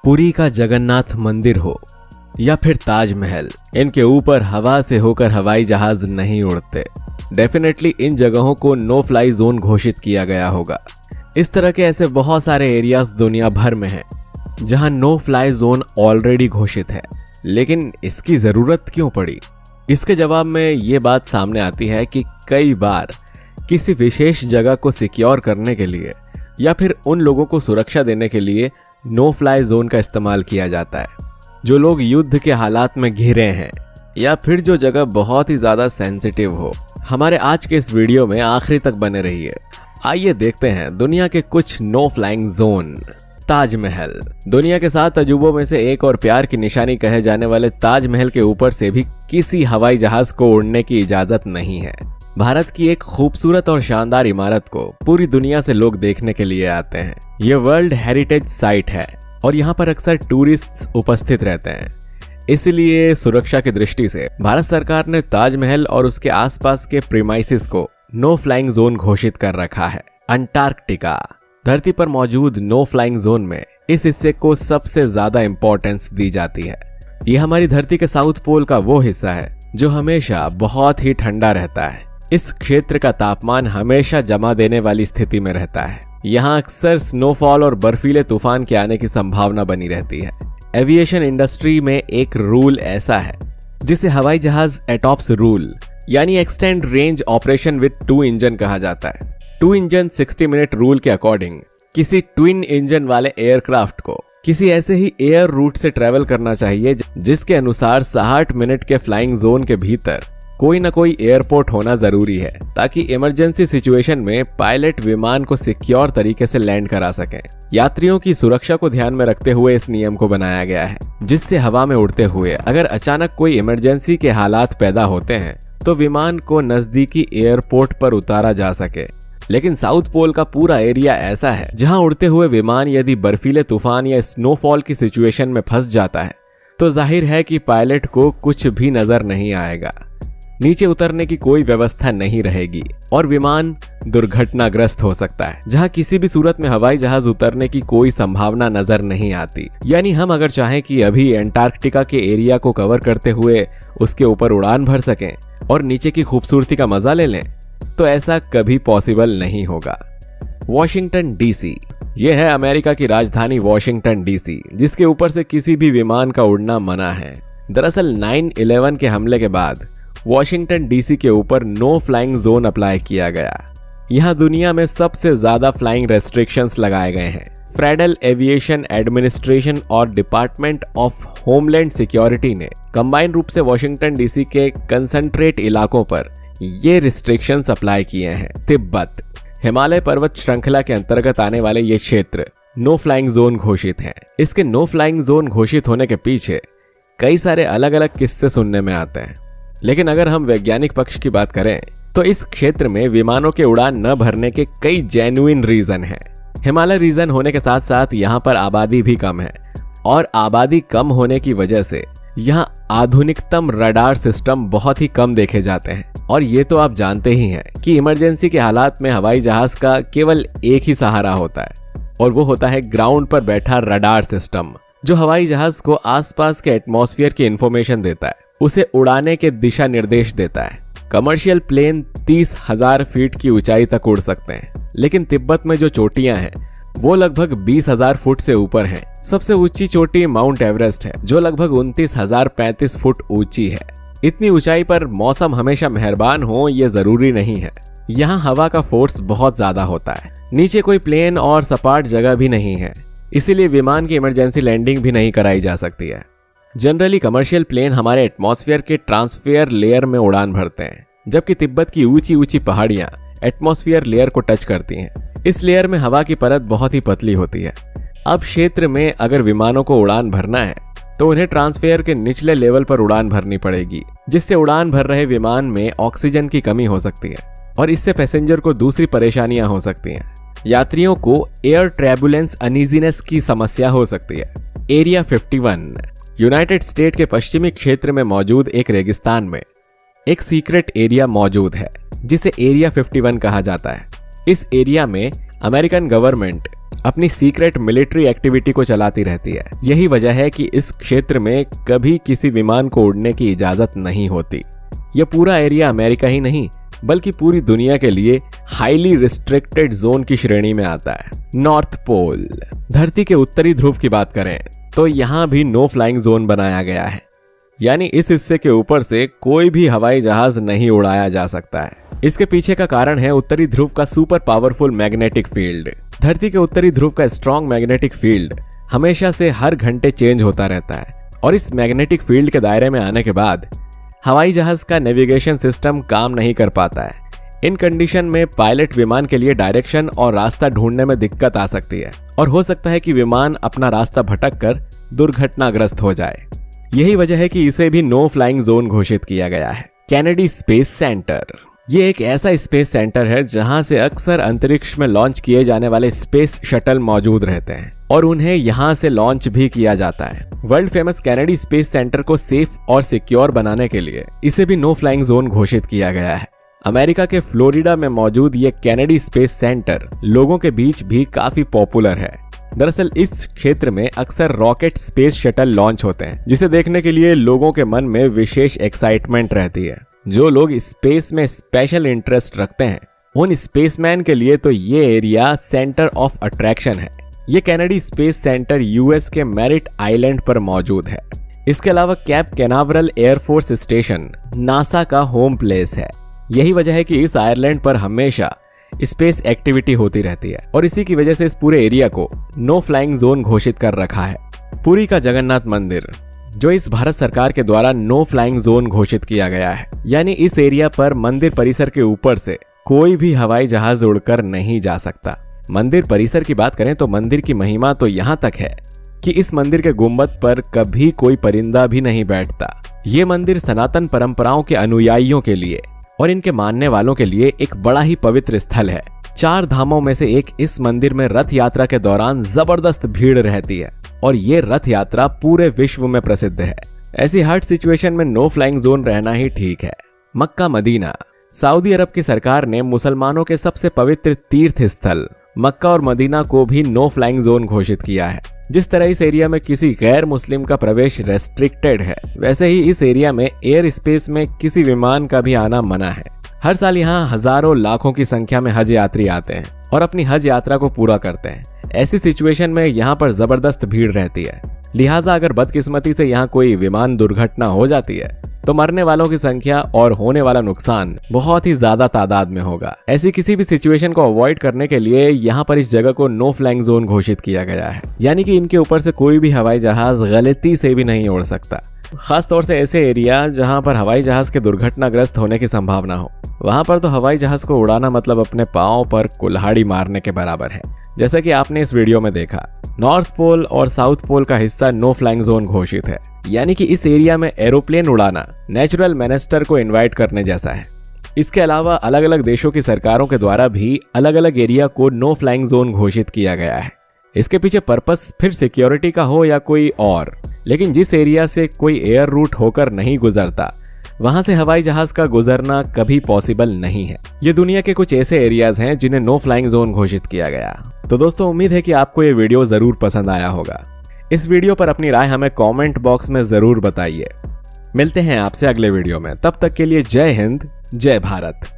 पुरी का जगन्नाथ मंदिर हो या फिर ताजमहल, इनके ऊपर हवा से होकर हवाई जहाज नहीं उड़ते। डेफिनेटली इन जगहों को नो फ्लाई जोन घोषित किया गया होगा। इस तरह के ऐसे बहुत सारे एरियाज दुनिया भर में हैं जहां नो फ्लाई जोन ऑलरेडी घोषित है, लेकिन इसकी जरूरत क्यों पड़ी? इसके जवाब में ये बात सामने आती है कि कई बार किसी विशेष जगह को सिक्योर करने के लिए या फिर उन लोगों को सुरक्षा देने के लिए नो फ्लाई जोन का इस्तेमाल किया जाता है जो लोग युद्ध के हालात में घिरे हैं या फिर जो जगह बहुत ही ज्यादा सेंसिटिव हो। हमारे आज के इस वीडियो में आखिरी तक बने रहिए। आइए देखते हैं दुनिया के कुछ नो फ्लाइंग जोन। ताजमहल दुनिया के 7 अजूबों में से एक और प्यार की निशानी कहे जाने वाले ताजमहल के ऊपर से भी किसी हवाई जहाज को उड़ने की इजाजत नहीं है। भारत की एक खूबसूरत और शानदार इमारत को पूरी दुनिया से लोग देखने के लिए आते हैं। ये वर्ल्ड हेरिटेज साइट है और यहाँ पर अक्सर टूरिस्ट उपस्थित रहते हैं। इसलिए सुरक्षा की दृष्टि से भारत सरकार ने ताजमहल और उसके आसपास के प्रीमाइसेस को नो फ्लाइंग जोन घोषित कर रखा है। अंटार्कटिका धरती पर मौजूद नो फ्लाइंग जोन में इस हिस्से को सबसे ज्यादा इंपॉर्टेंस दी जाती है। यह हमारी धरती के साउथ पोल का वो हिस्सा है जो हमेशा बहुत ही ठंडा रहता है। इस क्षेत्र का तापमान हमेशा जमा देने वाली स्थिति में रहता है। यहाँ अक्सर स्नोफॉल और बर्फीले तूफान के आने की संभावना बनी रहती है। एविएशन इंडस्ट्री में एक रूल ऐसा है जिसे हवाई जहाज एटॉप्स रूल यानी extend range operation with 2 engine कहा जाता है। 2 इंजन 60 मिनट रूल के अकॉर्डिंग किसी ट्विन इंजन वाले एयरक्राफ्ट को किसी ऐसे ही एयर रूट से ट्रेवल करना चाहिए जिसके अनुसार 60 मिनट के फ्लाइंग जोन के भीतर कोई ना कोई एयरपोर्ट होना जरूरी है ताकि इमरजेंसी सिचुएशन में पायलट विमान को सिक्योर तरीके से लैंड करा सकें। यात्रियों की सुरक्षा को ध्यान में रखते हुए इस नियम को बनाया गया है, जिससे हवा में उड़ते हुए अगर अचानक कोई इमरजेंसी के हालात पैदा होते हैं तो विमान को नजदीकी एयरपोर्ट पर उतारा जा सके। लेकिन साउथ पोल का पूरा एरिया ऐसा है जहां उड़ते हुए विमान यदि बर्फीले तूफान या स्नोफॉल की सिचुएशन में फंस जाता है तो जाहिर है कि पायलट को कुछ भी नजर नहीं आएगा, नीचे उतरने की कोई व्यवस्था नहीं रहेगी और विमान दुर्घटनाग्रस्त हो सकता है, जहां किसी भी सूरत में हवाई जहाज उतरने की कोई संभावना नजर नहीं आती। यानी हम अगर चाहें कि अभी अंटार्कटिका के एरिया को कवर करते हुए उसके ऊपर उड़ान भर सकें और नीचे की खूबसूरती का मजा ले लें तो ऐसा कभी पॉसिबल नहीं होगा। वॉशिंगटन डीसी यह है अमेरिका की राजधानी वॉशिंगटन डीसी, जिसके ऊपर से किसी भी विमान का उड़ना मना है। दरअसल 9/11 के हमले के बाद वॉशिंगटन डीसी के ऊपर नो फ्लाइंग जोन अप्लाई किया गया। यहाँ दुनिया में सबसे ज्यादा फ्लाइंग रेस्ट्रिक्शंस लगाए गए हैं। फेडरल एविएशन एडमिनिस्ट्रेशन और डिपार्टमेंट ऑफ होमलैंड सिक्योरिटी ने कंबाइंड रूप से वॉशिंगटन डीसी के कंसंट्रेट इलाकों पर ये रिस्ट्रिक्शंस अप्लाई किए हैं। तिब्बत हिमालय पर्वत श्रृंखला के अंतर्गत आने वाले ये क्षेत्र नो फ्लाइंग जोन घोषित हैं। इसके नो फ्लाइंग जोन घोषित होने के पीछे कई सारे अलग अलग किस्से सुनने में आते हैं, लेकिन अगर हम वैज्ञानिक पक्ष की बात करें तो इस क्षेत्र में विमानों के उड़ान न भरने के कई जेन्युइन रीजन हैं। हिमालय रीजन होने के साथ साथ यहाँ पर आबादी भी कम है और आबादी कम होने की वजह से यहाँ आधुनिकतम रडार सिस्टम बहुत ही कम देखे जाते हैं। और ये तो आप जानते ही हैं कि इमरजेंसी के हालात में हवाई जहाज का केवल एक ही सहारा होता है और वो होता है ग्राउंड पर बैठा रडार सिस्टम, जो हवाई जहाज को आसपास के एटमॉस्फेयर की इंफॉर्मेशन देता है, उसे उड़ाने के दिशा निर्देश देता है। कमर्शियल प्लेन 30,000 फीट की ऊंचाई तक उड़ सकते हैं, लेकिन तिब्बत में जो चोटियां हैं वो लगभग 20,000 फुट से ऊपर हैं। सबसे ऊंची चोटी माउंट एवरेस्ट है जो लगभग 29,035 फुट ऊंची है। इतनी ऊंचाई पर मौसम हमेशा मेहरबान हो ये जरूरी नहीं है। यहाँ हवा का फोर्स बहुत ज्यादा होता है, नीचे कोई प्लेन और सपाट जगह भी नहीं है, इसीलिए विमान की इमरजेंसी लैंडिंग भी नहीं कराई जा सकती है। जनरली कमर्शियल प्लेन हमारे एटमॉस्फेयर के ट्रांसफेयर लेयर में उड़ान भरते हैं, जबकि तिब्बत की ऊंची ऊंची पहाड़ियां एटमॉस्फेयर लेयर को टच करती हैं। इस लेयर में हवा की परत बहुत ही पतली होती है। अब क्षेत्र में अगर विमानों को उड़ान भरना है तो उन्हें ट्रांसफेयर के निचले लेवल पर उड़ान भरनी पड़ेगी, जिससे उड़ान भर रहे विमान में ऑक्सीजन की कमी हो सकती है और इससे पैसेंजर को दूसरी परेशानियां हो सकती हैं। यात्रियों को एयर ट्रैबुलेंस अनईजीनेस की समस्या हो सकती है। एरिया 51 यूनाइटेड स्टेट के पश्चिमी क्षेत्र में मौजूद एक रेगिस्तान में एक सीक्रेट एरिया मौजूद है जिसे एरिया 51 कहा जाता है। इस एरिया में अमेरिकन गवर्नमेंट अपनी सीक्रेट मिलिट्री एक्टिविटी को चलाती रहती है। यही वजह है कि इस क्षेत्र में कभी किसी विमान को उड़ने की इजाजत नहीं होती। यह पूरा एरिया अमेरिका ही नहीं बल्कि पूरी दुनिया के लिए हाईली रिस्ट्रिक्टेड जोन की श्रेणी में आता है। नॉर्थ पोल, धरती के उत्तरी ध्रुव की बात करें तो यहाँ भी नो फ्लाइंग जोन बनाया गया है, यानी इस हिस्से के ऊपर से कोई भी हवाई जहाज नहीं उड़ाया जा सकता है। इसके पीछे का कारण है उत्तरी ध्रुव का सुपर पावरफुल मैग्नेटिक फील्ड। धरती के उत्तरी ध्रुव का स्ट्रॉन्ग मैग्नेटिक फील्ड हमेशा से हर घंटे चेंज होता रहता है और इस मैग्नेटिक फील्ड के दायरे में आने के बाद हवाई जहाज का नेविगेशन सिस्टम काम नहीं कर पाता है। इन कंडीशन में पायलट विमान के लिए डायरेक्शन और रास्ता ढूंढने में दिक्कत आ सकती है और हो सकता है कि विमान अपना रास्ता भटक कर दुर्घटनाग्रस्त हो जाए। यही वजह है कि इसे भी नो फ्लाइंग जोन घोषित किया गया है। कैनेडी स्पेस सेंटर, ये एक ऐसा स्पेस सेंटर है जहां से अक्सर अंतरिक्ष में लॉन्च किए जाने वाले स्पेस शटल मौजूद रहते हैं और उन्हें यहां से लॉन्च भी किया जाता है। World famous Kennedy space centre को सेफ और सिक्योर बनाने के लिए इसे भी नो फ्लाइंग जोन घोषित किया गया है। अमेरिका के फ्लोरिडा में मौजूद ये कैनेडी स्पेस सेंटर लोगों के बीच भी काफी पॉपुलर है। दरअसल इस क्षेत्र में अक्सर रॉकेट स्पेस शटल लॉन्च होते हैं जिसे देखने के लिए लोगों के मन में विशेष एक्साइटमेंट रहती है। जो लोग स्पेस में स्पेशल इंटरेस्ट रखते हैं उन स्पेसमैन के लिए तो ये एरिया सेंटर ऑफ अट्रैक्शन है। ये कैनेडी स्पेस सेंटर यूएस के मैरिट आइलैंड पर मौजूद है। इसके अलावा cap Canaveral air force station NASA का होम प्लेस है। यही वजह है कि इस आइलैंड पर हमेशा स्पेस एक्टिविटी होती रहती है और इसी की वजह से इस पूरे एरिया को नो फ्लाइंग जोन घोषित कर रखा है। पुरी का जगन्नाथ मंदिर, जो इस भारत सरकार के द्वारा नो फ्लाइंग जोन घोषित किया गया है, यानी इस एरिया पर मंदिर परिसर के ऊपर से कोई भी हवाई जहाज उड़कर नहीं जा सकता। मंदिर परिसर की बात करें तो मंदिर की महिमा तो यहाँ तक है कि इस मंदिर के गुंबद पर कभी कोई परिंदा भी नहीं बैठता। ये मंदिर सनातन परंपराओं के अनुयायियों के लिए और इनके मानने वालों के लिए एक बड़ा ही पवित्र स्थल है। 4 धामों में से एक इस मंदिर में रथ यात्रा के दौरान जबरदस्त भीड़ रहती है और ये रथ यात्रा पूरे विश्व में प्रसिद्ध है। ऐसी हार्ड सिचुएशन में नो फ्लाइंग जोन रहना ही ठीक है। मक्का मदीना, सऊदी अरब की सरकार ने मुसलमानों के सबसे पवित्र तीर्थ स्थल मक्का और मदीना को भी नो फ्लाइंग जोन घोषित किया है। जिस तरह इस एरिया में किसी गैर मुस्लिम का प्रवेश रेस्ट्रिक्टेड है, वैसे ही इस एरिया में एयर स्पेस में किसी विमान का भी आना मना है। हर साल यहाँ हजारों लाखों की संख्या में हज यात्री आते हैं और अपनी हज यात्रा को पूरा करते हैं। ऐसी सिचुएशन में यहाँ पर जबरदस्त भीड़ रहती है, लिहाजा अगर बदकिस्मती से यहाँ कोई विमान दुर्घटना हो जाती है तो मरने वालों की संख्या और होने वाला नुकसान बहुत ही ज्यादा तादाद में होगा। ऐसी किसी भी सिचुएशन को अवॉइड करने के लिए यहाँ पर इस जगह को नो फ्लाइंग जोन घोषित किया गया है, यानी कि इनके ऊपर से कोई भी हवाई जहाज गलती से भी नहीं उड़ सकता। खास तौर से ऐसे एरिया जहां पर हवाई जहाज के दुर्घटनाग्रस्त होने की संभावना हो, वहां पर तो हवाई जहाज को उड़ाना मतलब अपने पांव पर कुल्हाड़ी मारने के बराबर है। जैसा कि आपने इस वीडियो में देखा, नॉर्थ पोल और साउथ पोल का हिस्सा नो फ्लाइंग जोन घोषित है, यानी कि इस एरिया में एरोप्लेन उड़ाना नेचुरल मैनेस्टर को इन्वाइट करने जैसा है। इसके अलावा अलग अलग देशों की सरकारों के द्वारा भी अलग अलग एरिया को नो फ्लाइंग जोन घोषित किया गया है। इसके पीछे पर्पस फिर सिक्योरिटी का हो या कोई और, लेकिन जिस एरिया से कोई एयर रूट होकर नहीं गुजरता वहां से हवाई जहाज का गुजरना कभी पॉसिबल नहीं है। ये दुनिया के कुछ ऐसे एरियाज हैं जिन्हें नो फ्लाइंग जोन घोषित किया गया। तो दोस्तों, उम्मीद है कि आपको ये वीडियो जरूर पसंद आया होगा। इस वीडियो पर अपनी राय हमें कमेंट बॉक्स में जरूर बताइए। मिलते हैं आपसे अगले वीडियो में, तब तक के लिए जय हिंद, जय भारत।